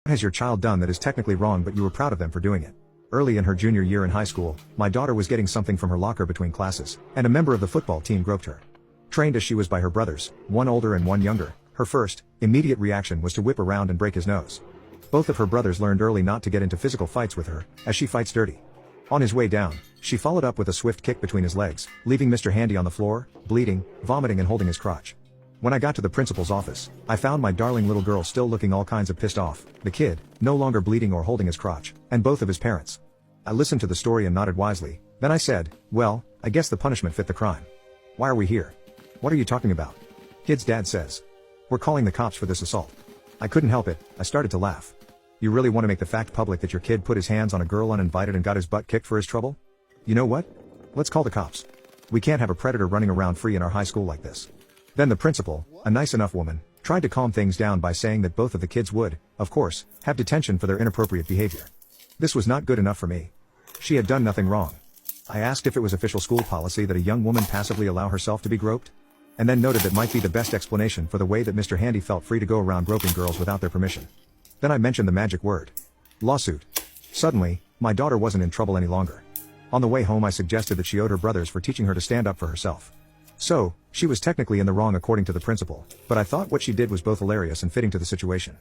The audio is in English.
What has your child done that is technically wrong but you were proud of them for doing it? Early in her junior year in high school, my daughter was getting something from her locker between classes, and a member of the football team groped her. Trained as she was by her brothers, one older and one younger, her first, immediate reaction was to whip around and break his nose. Both of her brothers learned early not to get into physical fights with her, as she fights dirty. On his way down, she followed up with a swift kick between his legs, leaving Mr. Handy on the floor, bleeding, vomiting and holding his crotch. When I got to the principal's office, I found my darling little girl still looking all kinds of pissed off, the kid, no longer bleeding or holding his crotch, and both of his parents. I listened to the story and nodded wisely, then I said, well, I guess the punishment fit the crime. Why are we here? What are you talking about? Kid's dad says. We're calling the cops for this assault. I couldn't help it, I started to laugh. You really want to make the fact public that your kid put his hands on a girl uninvited and got his butt kicked for his trouble? You know what? Let's call the cops. We can't have a predator running around free in our high school like this. Then the principal, a nice enough woman, tried to calm things down by saying that both of the kids would, of course, have detention for their inappropriate behavior. This was not good enough for me. She had done nothing wrong. I asked if it was official school policy that a young woman passively allow herself to be groped, and then noted that might be the best explanation for the way that Mr. Handy felt free to go around groping girls without their permission. Then I mentioned the magic word. Lawsuit. Suddenly, my daughter wasn't in trouble any longer. On the way home I suggested that she owed her brothers for teaching her to stand up for herself. So, she was technically in the wrong according to the principal, but I thought what she did was both hilarious and fitting to the situation.